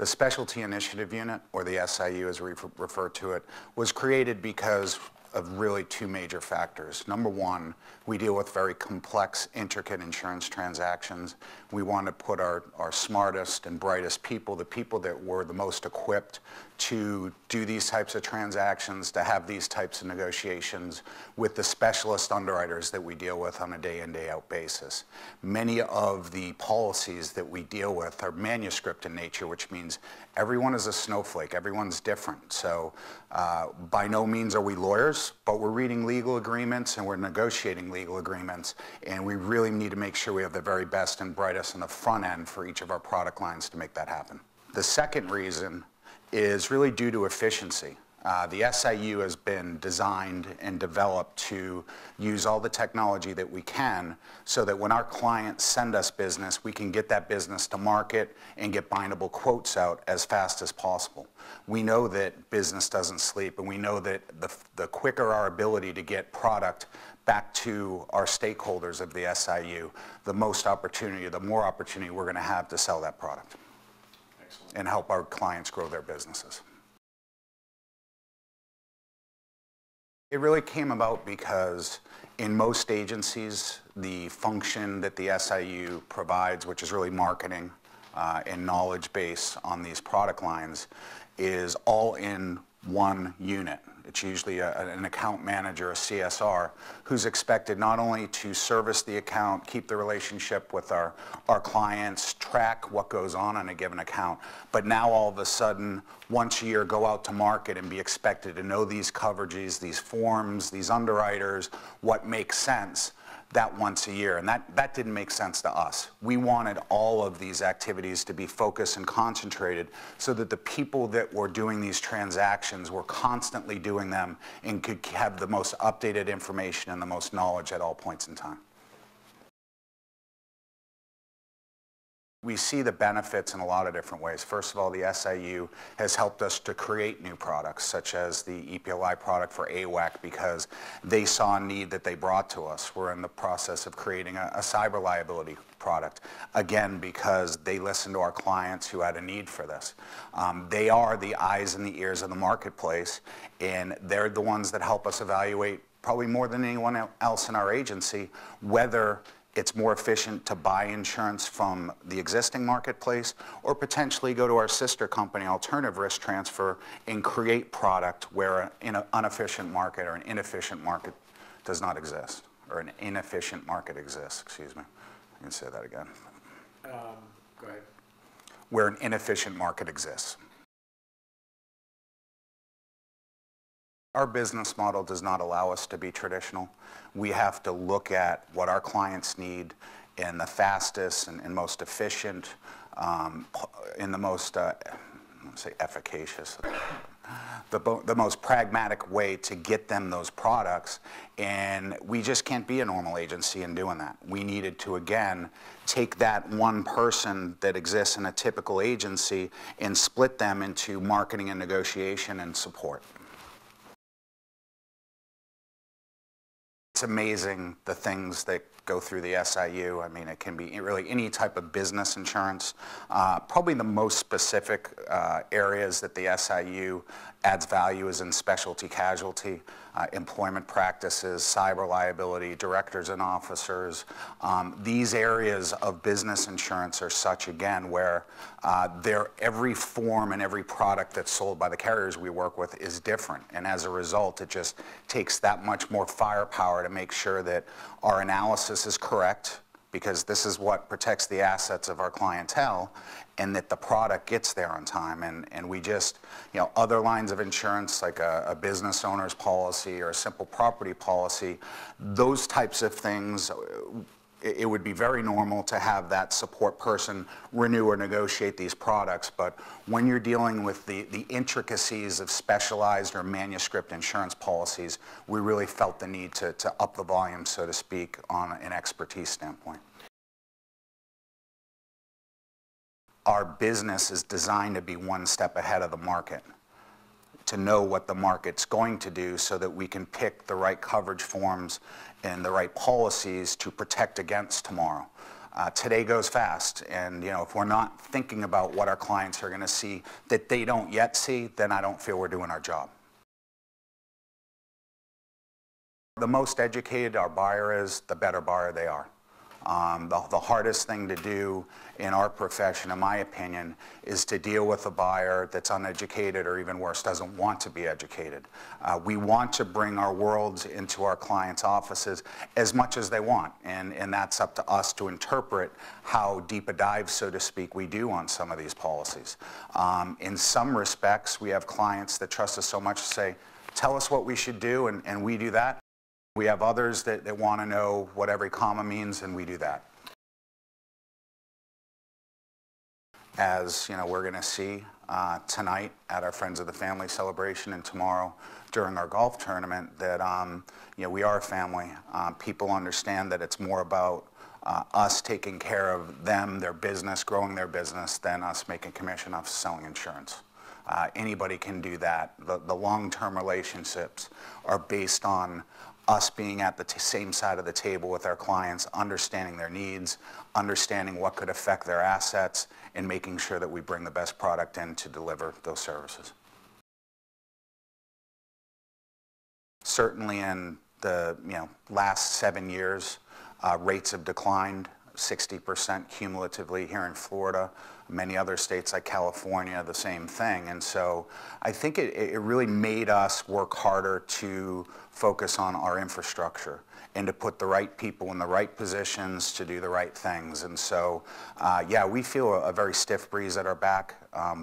The Specialty Initiative Unit, or the SIU as we refer to it, was created because of really two major factors. Number one, we deal with very complex, intricate insurance transactions. We want to put our smartest and brightest people, the people that were the most equipped to do these types of transactions, to have these types of negotiations with the specialist underwriters that we deal with on a day in, day out basis. Many of the policies that we deal with are manuscript in nature, which means everyone is a snowflake, everyone's different. So by no means are we lawyers, but we're reading legal agreements and we're negotiating legal agreements, and we really need to make sure we have the very best and brightest on the front end for each of our product lines to make that happen. The second reason is really due to efficiency. The SIU has been designed and developed to use all the technology that we can so that when our clients send us business, we can get that business to market and get bindable quotes out as fast as possible. We know that business doesn't sleep, and we know that the quicker our ability to get product back to our stakeholders of the SIU, the more opportunity we're going to have to sell that product. Excellent. And help our clients grow their businesses. It really came about because in most agencies, the function that the SIU provides, which is really marketing and knowledge base on these product lines, is all in one unit. It's usually an account manager, a CSR, who's expected not only to service the account, keep the relationship with our clients, track what goes on a given account, but now all of a sudden, once a year, go out to market and be expected to know these coverages, these forms, these underwriters, what makes sense. That once a year, and that didn't make sense to us. We wanted all of these activities to be focused and concentrated so that the people that were doing these transactions were constantly doing them and could have the most updated information and the most knowledge at all points in time. We see the benefits in a lot of different ways. First of all, the SIU has helped us to create new products, such as the EPLI product for AWAC, because they saw a need that they brought to us. We're in the process of creating a cyber liability product, again, because they listened to our clients who had a need for this. They are the eyes and the ears of the marketplace, and they're the ones that help us evaluate, probably more than anyone else in our agency, whether it's more efficient to buy insurance from the existing marketplace or potentially go to our sister company, Alternative Risk Transfer, and create product where an inefficient market or an inefficient market does not exist, or an inefficient market exists, excuse me. I can say that again. Go ahead. Where an inefficient market exists. Our business model does not allow us to be traditional. We have to look at what our clients need in the fastest and most efficient, in the most, let's say efficacious, the most pragmatic way to get them those products, and we just can't be a normal agency in doing that. We needed to, again, take that one person that exists in a typical agency and split them into marketing and negotiation and support. It's amazing the things that go through the SIU. I mean, it can be really any type of business insurance. Probably the most specific areas that the SIU adds value is in specialty casualty, employment practices, cyber liability, directors and officers. These areas of business insurance are such, again, where every form and every product that's sold by the carriers we work with is different. And as a result, it just takes that much more firepower to make sure that our analysis is correct, because this is what protects the assets of our clientele, and that the product gets there on time. And we just, other lines of insurance, like a business owner's policy or a simple property policy, those types of things, it would be very normal to have that support person renew or negotiate these products. But when you're dealing with the intricacies of specialized or manuscript insurance policies, we really felt the need to up the volume, so to speak, on an expertise standpoint. Our business is designed to be one step ahead of the market, to know what the market's going to do so that we can pick the right coverage forms and the right policies to protect against tomorrow. Today goes fast, and if we're not thinking about what our clients are going to see that they don't yet see, then I don't feel we're doing our job. The most educated our buyer is, the better buyer they are. The hardest thing to do in our profession, in my opinion, is to deal with a buyer that's uneducated, or even worse, doesn't want to be educated. We want to bring our worlds into our clients' offices as much as they want, and that's up to us to interpret how deep a dive, so to speak, we do on some of these policies. In some respects, we have clients that trust us so much to say, tell us what we should do, and we do that. We have others that want to know what every comma means, and we do that. As we're going to see tonight at our Friends of the Family celebration, and tomorrow during our golf tournament, that we are a family. People understand that it's more about us taking care of them, their business, growing their business, than us making commission off selling insurance. Anybody can do that. The long-term relationships are based on us being at the same side of the table with our clients, understanding their needs, understanding what could affect their assets, and making sure that we bring the best product in to deliver those services. Certainly in the last 7 years, rates have declined 60% cumulatively here in Florida. Many other states like California, the same thing. And so I think it really made us work harder to focus on our infrastructure and to put the right people in the right positions to do the right things. And so, yeah, we feel a very stiff breeze at our back.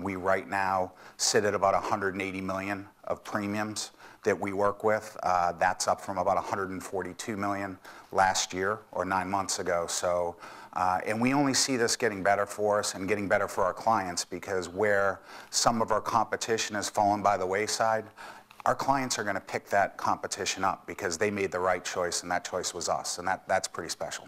We right now sit at about 180 million of premiums that we work with. That's up from about 142 million last year, or 9 months ago. So, and we only see this getting better for us and getting better for our clients, because where some of our competition has fallen by the wayside, our clients are going to pick that competition up because they made the right choice, and that choice was us, and that's pretty special.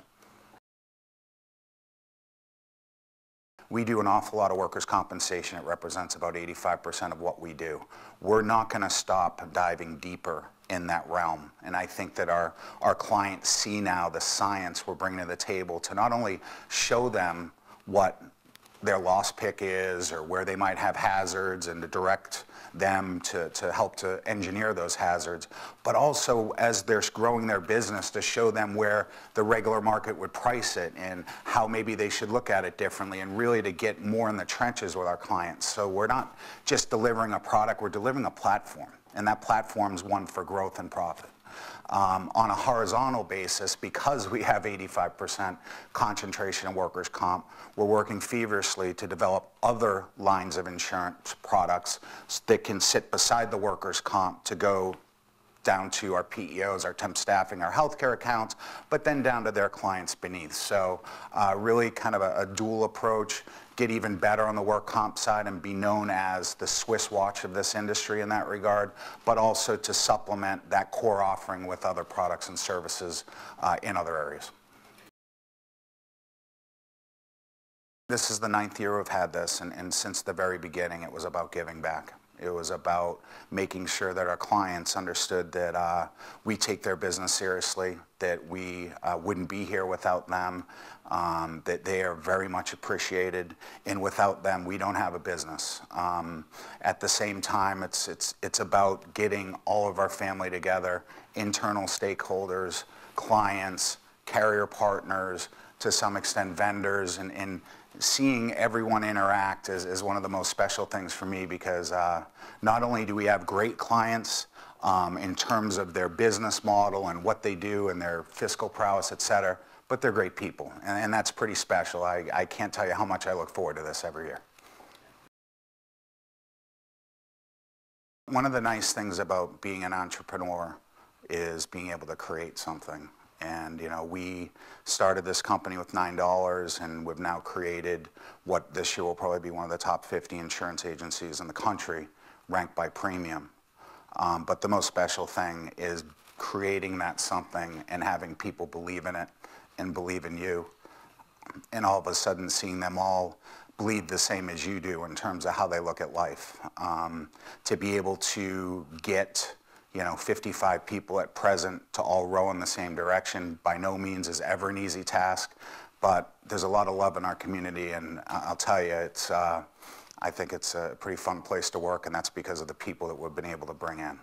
We do an awful lot of workers' compensation. It represents about 85% of what we do. We're not going to stop diving deeper in that realm. And I think that our clients see now the science we're bringing to the table to not only show them what their loss pick is or where they might have hazards, and to direct them to help to engineer those hazards, but also as they're growing their business, to show them where the regular market would price it and how maybe they should look at it differently, and really to get more in the trenches with our clients. So we're not just delivering a product, we're delivering a platform, and that platform is one for growth and profit. On a horizontal basis, because we have 85% concentration in workers' comp, we're working feverishly to develop other lines of insurance products that can sit beside the workers' comp, to go down to our PEOs, our temp staffing, our healthcare accounts, but then down to their clients beneath. So really kind of a dual approach, get even better on the work comp side and be known as the Swiss watch of this industry in that regard, but also to supplement that core offering with other products and services in other areas. This is the 9th year we've had this, and since the very beginning it was about giving back. It was about making sure that our clients understood that we take their business seriously, that we wouldn't be here without them, that they are very much appreciated, and without them we don't have a business. At the same time, it's about getting all of our family together, internal stakeholders, clients, carrier partners, to some extent vendors, and seeing everyone interact is one of the most special things for me, because not only do we have great clients in terms of their business model and what they do and their fiscal prowess, et cetera, but they're great people, and that's pretty special. I can't tell you how much I look forward to this every year. One of the nice things about being an entrepreneur is being able to create something. And we started this company with $9, and we've now created what this year will probably be one of the top 50 insurance agencies in the country, ranked by premium. But the most special thing is creating that something and having people believe in it and believe in you, and all of a sudden seeing them all bleed the same as you do in terms of how they look at life. To be able to get 55 people at present to all row in the same direction by no means is ever an easy task, but there's a lot of love in our community, and I'll tell you, I think it's a pretty fun place to work, and that's because of the people that we've been able to bring in.